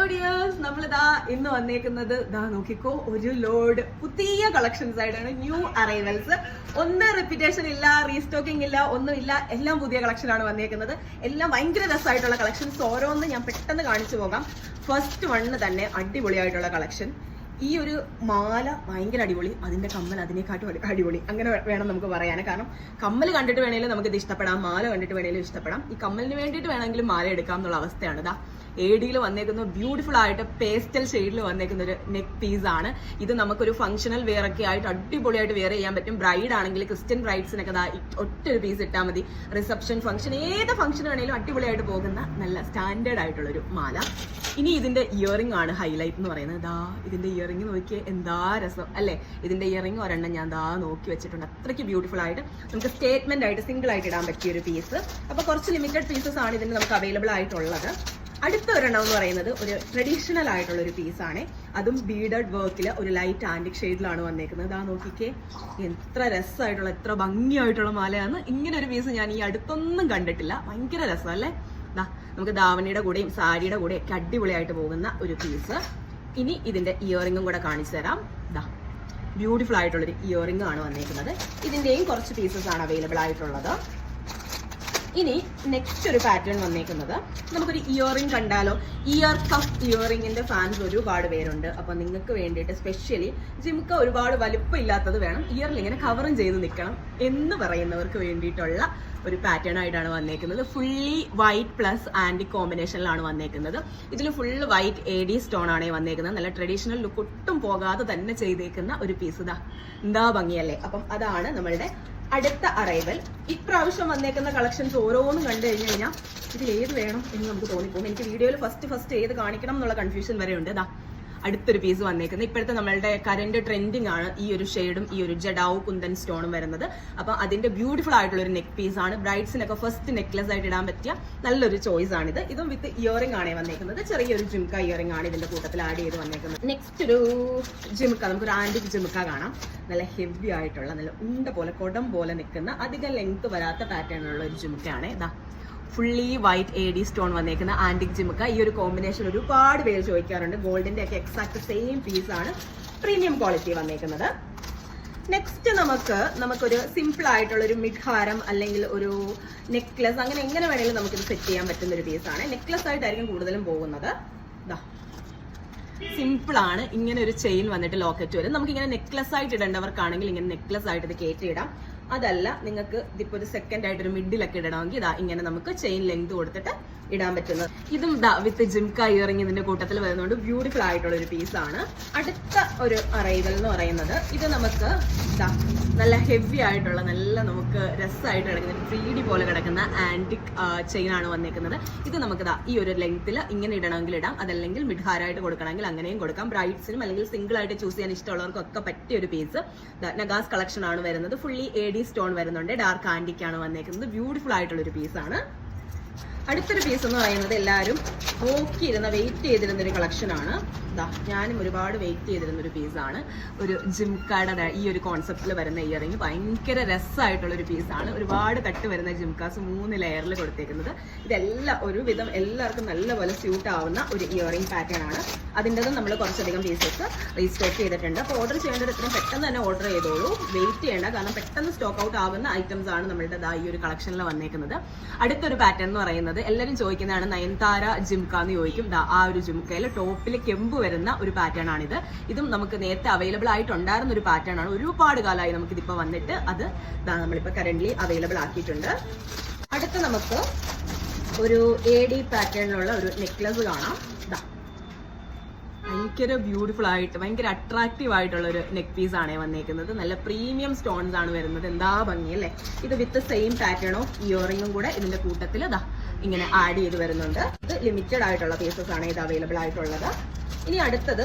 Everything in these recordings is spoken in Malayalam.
ഹലോ ഡിയേഴ്സ്, നമ്മളിതാ ഇന്ന് വന്നേക്കുന്നത് ഇതാ നോക്കിക്കോ, ഒരു ലോഡ് പുതിയ കളക്ഷൻസ് ആയിട്ടാണ്. ന്യൂ അറൈവൽസ്, ഒന്നും റിപ്പീറ്റേഷൻ ഇല്ല, റീസ്റ്റോക്കിംഗ് ഇല്ല, ഒന്നുമില്ല, എല്ലാം പുതിയ കളക്ഷൻ ആണ് വന്നേക്കുന്നത്. എല്ലാം ഭയങ്കര രസമായിട്ടുള്ള കളക്ഷൻസ്. ഓരോന്ന് ഞാൻ പെട്ടെന്ന് കാണിച്ചു പോകാം. ഫസ്റ്റ് വണ്ണ് തന്നെ അടിപൊളിയായിട്ടുള്ള കളക്ഷൻ. ഈ ഒരു മാല ഭയങ്കര അടിപൊളി, അതിന്റെ കമ്മൽ അതിനെക്കാട്ടും അടിപൊളി, അങ്ങനെ വേണം നമുക്ക് പറയാൻ. കാരണം കമ്മൽ കണ്ടിട്ട് വേണമെങ്കിലും നമുക്കിത് ഇഷ്ടപ്പെടാം, മാല കണ്ടിട്ട് വേണമെങ്കിലും ഇഷ്ടപ്പെടാം. ഈ കമ്മലിന് വേണ്ടിയിട്ട് വേണമെങ്കിലും മാല എടുക്കാം എന്നുള്ള അവസ്ഥയാണ്. ഇതാ എഡിയിൽ വന്നേക്കുന്ന ബ്യൂട്ടിഫുൾ ആയിട്ട് പേസ്റ്റൽ ഷെയ്ഡിൽ വന്നേക്കുന്ന ഒരു നെക്ക് പീസ് ആണ്. ഇത് നമുക്കൊരു ഫംഗ്ഷണൽ വെയർ ഒക്കെ ആയിട്ട് അടിപൊളിയായിട്ട് വെയർ ചെയ്യാൻ പറ്റും. ബ്രൈഡ് ആണെങ്കിൽ ക്രിസ്ത്യൻ ബ്രൈഡ്സിനൊക്കെ ഒറ്റ ഒരു പീസ് ഇട്ടാൽ മതി. റിസപ്ഷൻ ഫംഗ്ഷൻ, ഏത് ഫംഗ്ഷൻ വേണമെങ്കിലും അടിപൊളിയായിട്ട് പോകുന്ന നല്ല സ്റ്റാൻഡേർഡ് ആയിട്ടുള്ള ഒരു മാല. ഇനി ഇതിന്റെ ഇയറിംഗ് ആണ് ഹൈലൈറ്റ് എന്ന് പറയുന്നത്. ദാ ഇതിന്റെ ഇയറിംഗ് നോക്കിയേ, എന്താ രസം അല്ലേ. ഇതിന്റെ ഇയറിംഗ് ഒരെണ്ണം ഞാൻ ദാ നോക്കി വെച്ചിട്ടുണ്ട്. അത്രയ്ക്ക് ബ്യൂട്ടിഫുൾ ആയിട്ട് നമുക്ക് സ്റ്റേറ്റ്മെന്റ് ആയിട്ട് സിംഗിൾ ആയിട്ട് ഇടാൻ പറ്റിയ ഒരു പീസ്. അപ്പൊ കുറച്ച് ലിമിറ്റഡ് പീസസ് ആണ് ഇതിന് നമുക്ക് അവൈലബിൾ ആയിട്ടുള്ളത്. അടുത്ത ഒരെണ്ണം എന്ന് പറയുന്നത് ഒരു ട്രഡീഷണൽ ആയിട്ടുള്ള ഒരു പീസാണ്. അതും ബീഡഡ് വർക്കിൽ ഒരു ലൈറ്റ് ആന്റിക് ഷെയ്ഡിലാണ് വന്നേക്കുന്നത്. ഇതാ നോക്കിക്കേ, എത്ര രസമായിട്ടുള്ള, എത്ര ഭംഗിയായിട്ടുള്ള മാലയാണ്. ഇങ്ങനെ ഒരു പീസ് ഞാൻ ഈ അടുത്തൊന്നും കണ്ടിട്ടില്ല. ഭയങ്കര രസം അല്ലേ. ദാ നമുക്ക് ധാവണിയുടെ കൂടെയും സാരിയുടെ കൂടെയും ഒക്കെ അടിപൊളിയായിട്ട് പോകുന്ന ഒരു പീസ്. ഇനി ഇതിന്റെ ഇയറിംഗും കൂടെ കാണിച്ചു തരാം. ദാ ബ്യൂട്ടിഫുൾ ആയിട്ടുള്ളൊരു ഇയറിംഗ് ആണ് വന്നേക്കുന്നത്. ഇതിന്റെയും കുറച്ച് പീസസ് ആണ് അവൈലബിൾ ആയിട്ടുള്ളത്. ഇനി നെക്സ്റ്റ് ഒരു പാറ്റേൺ വന്നേക്കുന്നത്, നമുക്കൊരു ഇയറിംഗ് കണ്ടാലോ. ഇയർ കഫ് ഇയറിംഗിന്റെ ഫാൻസ് ഒരുപാട് പേരുണ്ട്. അപ്പൊ നിങ്ങൾക്ക് വേണ്ടിയിട്ട് സ്പെഷ്യലി ജിംക്ക ഒരുപാട് വലുപ്പം ഇല്ലാത്തത് വേണം, ഇയറിൽ ഇങ്ങനെ കവറും ചെയ്ത് നിൽക്കണം എന്ന് പറയുന്നവർക്ക് വേണ്ടിയിട്ടുള്ള ഒരു പാറ്റേൺ ആയിട്ടാണ് വന്നേക്കുന്നത്. ഫുള്ളി വൈറ്റ് പ്ലസ് ആന്റിക് കോമ്പിനേഷനിലാണ് വന്നേക്കുന്നത്. ഇതിൽ ഫുള്ള് വൈറ്റ് AD സ്റ്റോൺ ആണ് വന്നേക്കുന്നത്. നല്ല ട്രഡീഷണൽ ലുക്ക് ഒട്ടും പോകാതെ തന്നെ ചെയ്തേക്കുന്ന ഒരു പീസ്. ഇതാ എന്താ ഭംഗിയല്ലേ. അപ്പം അതാണ് നമ്മളുടെ അടുത്ത അറൈവൽ. ഇപ്രാവശ്യം വന്നേക്കുന്ന കളക്ഷൻസ് ഓരോന്നും കണ്ടു കഴിഞ്ഞു കഴിഞ്ഞാൽ ഇതിൽ ഏത് വേണം എന്ന് നമുക്ക് തോന്നിപ്പോകും. എനിക്ക് വീഡിയോയിൽ ഫസ്റ്റ് ഏത് കാണിക്കണം എന്നുള്ള കൺഫ്യൂഷൻ വരെ ഉണ്ട്. ഇതാ അടുത്തൊരു പീസ് വന്നേക്കുന്നത്. ഇപ്പോഴത്തെ നമ്മളുടെ കറന്റ് ട്രെൻഡിങ് ആണ് ഈ ഒരു ഷെയ്ഡും ഈ ഒരു ജഡാവു കുന്തൻ സ്റ്റോണും വരുന്നത്. അപ്പൊ അതിന്റെ ബ്യൂട്ടിഫുൾ ആയിട്ടുള്ള ഒരു നെക്ക് പീസ് ആണ്. ബ്രൈഡ്സിനൊക്കെ ഫസ്റ്റ് നെക്ലെസ് ആയിട്ട് ഇടാൻ പറ്റിയ നല്ലൊരു ചോയ്സ് ആണിത്. ഇതും വിത്ത് ഇയറിംഗ് ആണ് വന്നേക്കുന്നത്. ചെറിയൊരു ജിംക്ക ഇയറിംഗ് ആണ് ഇതിന്റെ കൂട്ടത്തിൽ ആഡ് ചെയ്ത് വന്നേക്കുന്നത്. നെക്സ്റ്റ് ഒരു ജിംക്ക, നമുക്കൊരു ആന്റിക് ജിംക്ക കാണാം. നല്ല ഹെവി ആയിട്ടുള്ള, നല്ല ഉണ്ട പോലെ കുടം പോലെ നിൽക്കുന്ന, അധികം ലെങ്ത് വരാത്ത പാറ്റേണുള്ള ഒരു ജിംക്കയാണ്. ഇതാ ഫുള്ളി വൈറ്റ് AD സ്റ്റോൺ വന്നേക്കുന്ന ആന്റിക് ജിംക്ക. ഈ ഒരു കോമ്പിനേഷൻ ഒരുപാട് പേര് ചോദിക്കാറുണ്ട്. ഗോൾഡിന്റെ ഒക്കെ എക്സാക്ട് സെയിം പീസ് ആണ്, പ്രീമിയം ക്വാളിറ്റി വന്നേക്കുന്നത്. നെക്സ്റ്റ് നമുക്കൊരു സിമ്പിൾ ആയിട്ടുള്ള ഒരു മിഡ്ഹാരം അല്ലെങ്കിൽ ഒരു നെക്ലസ്, അങ്ങനെ എങ്ങനെ വേണമെങ്കിലും നമുക്കിത് സെറ്റ് ചെയ്യാൻ പറ്റുന്ന ഒരു പീസാണ്. നെക്ലസ് ആയിട്ടായിരിക്കും കൂടുതലും പോകുന്നത്. ഇതാ സിമ്പിൾ ആണ്. ഇങ്ങനെ ഒരു ചെയിൻ വന്നിട്ട് ലോക്കറ്റ് വരും. നമുക്ക് ഇങ്ങനെ നെക്ലസ് ആയിട്ട് ഇടേണ്ടവർക്കാണെങ്കിൽ ഇങ്ങനെ നെക്ലസ് ആയിട്ട് ഇത് കയറ്റിയിടാം. അതല്ല, നിങ്ങൾക്ക് ഇതിപ്പോ ഒരു സെക്കൻഡ് ആയിട്ട് ഒരു മിഡിലൊക്കെ ഇടണമെങ്കിൽ ഇതാ ഇങ്ങനെ നമുക്ക് ചെയിൻ ലെങ്ത് കൊടുത്തിട്ട് ഇടാൻ പറ്റുന്നത്. ഇതും ഇതാ വിത്ത് ജിംക്ക ഇയറിംഗ് ഇതിന്റെ കൂട്ടത്തിൽ വരുന്നതുകൊണ്ട് ബ്യൂട്ടിഫുൾ ആയിട്ടുള്ള ഒരു പീസാണ്. അടുത്ത ഒരു അറൈവൽ എന്ന് പറയുന്നത്, ഇത് നമുക്ക് ഇതാ നല്ല ഹെവി ആയിട്ടുള്ള, നല്ല നമുക്ക് രസമായിട്ട് കിടക്കുന്ന 3D പോലെ കിടക്കുന്ന ആന്റിക് ചെയിൻ ആണ് വന്നേക്കുന്നത്. ഇത് നമുക്ക് ഇതാ ഈ ഒരു ലെങ്ത്തിൽ ഇങ്ങനെ ഇടണമെങ്കിൽ ഇടാം, അതല്ലെങ്കിൽ മിഡ്ഹാരായിട്ട് കൊടുക്കണമെങ്കിൽ അങ്ങനെയും കൊടുക്കാം. ബ്രൈഡ്സിനും അല്ലെങ്കിൽ സിംഗിൾ ആയിട്ട് ചൂസ് ചെയ്യാൻ ഇഷ്ടമുള്ളവർക്കൊക്കെ പറ്റിയ ഒരു പീസ്. നഗാസ് കളക്ഷൻ ആണ് വരുന്നത്. ഫുള്ളി AD സ്റ്റോൺ വരുന്നുണ്ട്. ഡാർക്ക് ആന്റിക് ആണ് വന്നേക്കുന്നത്. ബ്യൂട്ടിഫുൾ ആയിട്ടുള്ള ഒരു പീസാണ്. അടുത്തൊരു പീസ് എന്ന് പറയുന്നത് എല്ലാവരും നോക്കിയിരുന്ന, വെയിറ്റ് ചെയ്തിരുന്ന ഒരു കളക്ഷൻ ആണ്. ഞാനും ഒരുപാട് വെയിറ്റ് ചെയ്തിരുന്ന ഒരു പീസാണ്. ഒരു ജിംക്കയുടെ ഈ ഒരു കോൺസെപ്റ്റിൽ വരുന്ന ഇയറിംഗ് ഭയങ്കര രസമായിട്ടുള്ള ഒരു പീസാണ്. ഒരുപാട് കട്ട് വരുന്ന ജിംക്കാസ് 3 ലെയറിൽ കൊടുത്തേക്കുന്നത്. ഇതെല്ലാം ഒരുവിധം എല്ലാവർക്കും നല്ലപോലെ സ്യൂട്ട് ആവുന്ന ഒരു ഇയറിംഗ് പാറ്റേൺ ആണ്. അതിൻ്റെതും നമ്മൾ കുറച്ചധികം പീസസ് റീസ്റ്റോക്ക് ചെയ്തിട്ടുണ്ട്. അപ്പോൾ ഓർഡർ ചെയ്യേണ്ടത് ഇത്രയും പെട്ടെന്ന് തന്നെ ഓർഡർ ചെയ്തോളൂ, വെയിറ്റ് ചെയ്യേണ്ട. കാരണം പെട്ടെന്ന് സ്റ്റോക്ക് ഔട്ട് ആവുന്ന ഐറ്റംസ് ആണ് നമ്മളുടെ ഈ ഒരു കളക്ഷനിൽ വന്നേക്കുന്നത്. അടുത്തൊരു പാറ്റേൺ എന്ന് പറയുന്നത് എല്ലാവരും ചോദിക്കുന്നതാണ്, നയൻതാര ജിംക്ക എന്ന് ചോദിക്കും. ആ ഒരു ജിംക്കയിൽ ടോപ്പിൽ കെമ്പ് വരുന്ന ഒരു പാറ്റേൺ ആണിത്. ഇതും നമുക്ക് നേരത്തെ അവൈലബിൾ ആയിട്ടുണ്ടായിരുന്ന ഒരു പാറ്റേൺ ആണ്. ഒരുപാട് കാലമായി നമുക്കിതിപ്പോൾ വന്നിട്ട് അത് നമ്മളിപ്പോൾ കറന്റ്ലി അവൈലബിൾ ആക്കിയിട്ടുണ്ട്. അടുത്ത നമുക്ക് ഒരു AD പാറ്റേണിലുള്ള ഒരു നെക്ലസ് കാണാം. ഭയങ്കര ബ്യൂട്ടിഫുൾ ആയിട്ട്, ഭയങ്കര അട്രാക്റ്റീവ് ആയിട്ടുള്ള ഒരു നെക്ക് പീസ് ആണ് വന്നേക്കുന്നത്. നല്ല പ്രീമിയം സ്റ്റോൺസ് ആണ് വരുന്നത്. എന്താ ഭംഗി അല്ലേ. ഇത് വിത്ത് സെയിം പാറ്റേൺ ഓഫ് ഇയറിംഗും കൂടെ ഇതിന്റെ കൂട്ടത്തിൽ ഇങ്ങനെ ആഡ് ചെയ്ത് വരുന്നുണ്ട്. ഇത് ലിമിറ്റഡ് ആയിട്ടുള്ള പീസസ് ആണ് ഇത് അവൈലബിൾ ആയിട്ടുള്ളത്. ഇനി അടുത്തത്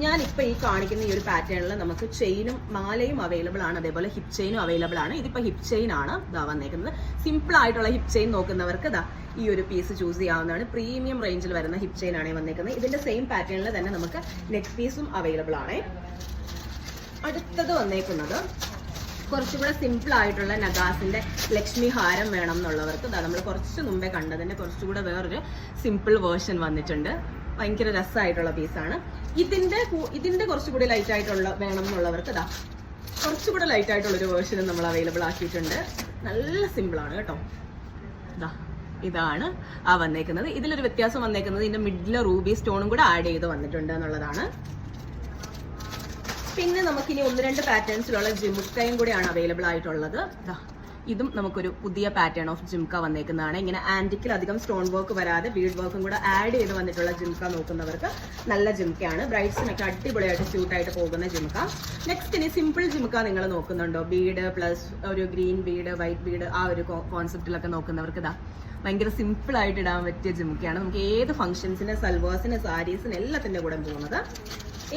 ഞാനിപ്പോൾ ഈ കാണിക്കുന്ന ഈ ഒരു പാറ്റേണിൽ നമുക്ക് ചെയിനും മാലയും അവൈലബിൾ ആണ്, അതേപോലെ ഹിപ്പ് ചെയിനും അവൈലബിൾ ആണ്. ഇതിപ്പോൾ ഹിപ്പ് ചെയിൻ ആണ് വന്നേക്കുന്നത്. സിമ്പിൾ ആയിട്ടുള്ള ഹിപ്പ് ചെയിൻ നോക്കുന്നവർക്ക് ഈ ഒരു പീസ് ചൂസ് ചെയ്യാവുന്നതാണ്. പ്രീമിയം റേഞ്ചിൽ വരുന്ന ഹിപ്പ് ചെയിൻ ആണ് വന്നേക്കുന്നത്. ഇതിന്റെ സെയിം പാറ്റേണിൽ തന്നെ നമുക്ക് നെക്ക് പീസും അവൈലബിൾ ആണ്. അടുത്തത് വന്നേക്കുന്നത് കുറച്ചുകൂടെ സിമ്പിൾ ആയിട്ടുള്ള നഗാസിന്റെ ലക്ഷ്മി ഹാരം വേണം എന്നുള്ളവർക്ക് നമ്മൾ കുറച്ച് മുമ്പേ കണ്ടതിന്റെ കുറച്ചുകൂടെ വേറൊരു സിമ്പിൾ വേർഷൻ വന്നിട്ടുണ്ട്. ഭയങ്കര രസമായിട്ടുള്ള പീസാണ്. ഇതിന്റെ കുറച്ചുകൂടി ലൈറ്റ് ആയിട്ടുള്ള വേണം എന്നുള്ളവർക്ക് ഇതാ കുറച്ചുകൂടെ ലൈറ്റ് ആയിട്ടുള്ള ഒരു വേർഷനും നമ്മൾ അവൈലബിൾ ആക്കിയിട്ടുണ്ട്. നല്ല സിമ്പിൾ ആണ് കേട്ടോ. ഇതാണ് വന്നേക്കുന്നത്. ഇതിലൊരു വ്യത്യാസം വന്നേക്കുന്നത് ഇതിന്റെ മിഡിലെ റൂബി സ്റ്റോണും കൂടെ ആഡ് ചെയ്ത് വന്നിട്ടുണ്ട് എന്നുള്ളതാണ്. പിന്നെ നമുക്കിനി 1-2 പാറ്റേൺസിലുള്ള ജിമുക്കയും കൂടെയാണ് അവൈലബിൾ ആയിട്ടുള്ളത്. ഇതും നമുക്കൊരു പുതിയ പാറ്റേൺ ഓഫ് ജിംക വന്നേക്കുന്നതാണ്. ഇങ്ങനെ ആന്റിക്കിൽ അധികം സ്റ്റോൺ വർക്ക് വരാതെ ബീഡ് വർക്കും കൂടെ ആഡ് ചെയ്ത് വന്നിട്ടുള്ള ജിംക നോക്കുന്നവർക്ക് നല്ല ജിംക്കയാണ്. ബ്രൈഡ്സിനൊക്കെ അടിപൊളിയായിട്ട് സ്യൂട്ടായിട്ട് പോകുന്ന ജിംക. നെക്സ്റ്റ് ഇനി സിമ്പിൾ ജിംക നിങ്ങൾ നോക്കുന്നുണ്ടോ? ബീഡ് പ്ലസ് ഒരു ഗ്രീൻ ബീഡ്, വൈറ്റ് ബീഡ്, ആ ഒരു കോൺസെപ്റ്റിലൊക്കെ നോക്കുന്നവർക്ക് ഭയങ്കര സിമ്പിൾ ആയിട്ട് ഇടാൻ പറ്റിയ ജിംക്കയാണ്. നമുക്ക് ഏത് ഫംഗ്ഷൻസിന്, സൽവാസിന്, സാരീസിന് എല്ലാത്തിന്റെ കൂടെ പോകുന്നത്.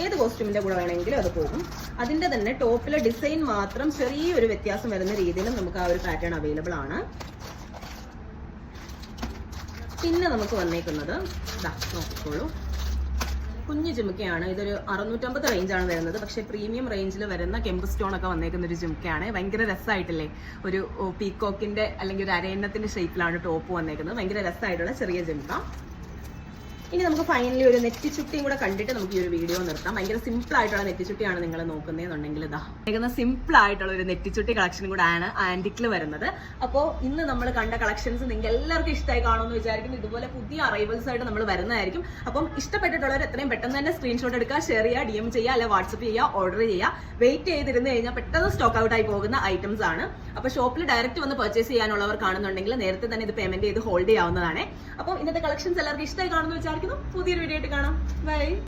ഏത് കോസ്റ്റ്യൂമിന്റെ കൂടെ വേണമെങ്കിലും അത് പോകും. അതിന്റെ തന്നെ ടോപ്പിലെ ഡിസൈൻ മാത്രം ചെറിയൊരു വ്യത്യാസം വരുന്ന രീതിയിലും നമുക്ക് ആ ഒരു പാറ്റേൺ അവൈലബിൾ ആണ്. പിന്നെ നമുക്ക് വന്നേക്കുന്നത് നോക്കിക്കോളൂ, കുഞ്ഞു ജിംക്കയാണ്. ഇതൊരു 650 റേഞ്ചാണ് വരുന്നത്. പക്ഷെ പ്രീമിയം റേഞ്ചിൽ വരുന്ന കെമ്പ് സ്റ്റോൺ ഒക്കെ വന്നേക്കുന്ന ഒരു ജിംക്കയാണ്. ഭയങ്കര രസമായിട്ടില്ലേ, ഒരു പീക്കോക്കിന്റെ അല്ലെങ്കിൽ ഒരു അരയന്നത്തിന്റെ ഷേപ്പിലാണ് ടോപ്പ് വന്നേക്കുന്നത്. ഭയങ്കര രസമായിട്ടുള്ള ചെറിയ ജിംക്ക. ഇനി നമുക്ക് ഫൈനലി ഒരു നെറ്റിച്ചുട്ടിയും കൂടെ കണ്ടിട്ട് നമുക്ക് ഈ ഒരു വീഡിയോ നിർത്താം. ഭയങ്കര സിമ്പിൾ ആയിട്ടുള്ള നെറ്റിച്ചുട്ടിയാണ് നിങ്ങൾ നോക്കുന്നതെന്നുണ്ടെങ്കിൽ സിമ്പിൾ ആയിട്ടുള്ള ഒരു നെറ്റിച്ചുട്ടി കളക്ഷനും കൂടെ ആണ് ആന്റിക്കിൽ വരുന്നത്. അപ്പോൾ ഇന്ന് നമ്മൾ കണ്ട കളക്ഷൻസ് നിങ്ങൾക്ക് എല്ലാവർക്കും ഇഷ്ടമായി കാണുമെന്ന് വിചാരിക്കുന്നു. ഇതുപോലെ പുതിയ അറൈവൽസ് ആയിട്ട് നമ്മൾ വരുന്നതായിരിക്കും. അപ്പം ഇഷ്ടപ്പെട്ടിട്ടുള്ളവർ എത്രയും പെട്ടെന്ന് തന്നെ സ്ക്രീൻഷോട്ട് എടുക്കുക, ഷെയർ ചെയ്യുക, DM ചെയ്യുക, അല്ലെ വാട്സപ്പ് ചെയ്യുക, ഓർഡർ ചെയ്യുക. വെയിറ്റ് ചെയ്തിരുന്ന് കഴിഞ്ഞാൽ പെട്ടെന്ന് സ്റ്റോക്ക് ഔട്ട് ആയി പോകുന്ന ഐറ്റംസ് ആണ്. അപ്പോൾ ഷോപ്പിൽ ഡയറക്റ്റ് വന്ന് പർച്ചേസ് ചെയ്യാനുള്ളവർ കാണുന്നുണ്ടെങ്കിൽ നേരത്തെ തന്നെ ഇത് പേയ്മെന്റ് ചെയ്ത് ഹോൾഡ് ചെയ്യാവുന്നതാണ്. അപ്പോൾ ഇന്നത്തെ കളക്ഷൻസ് എല്ലാവർക്കും ഇഷ്ടമായി കാണുമെന്ന് വിചാരിക്കുന്നു. പുതിയൊരു വീഡിയോ ആയിട്ട് കാണാം. ബൈ.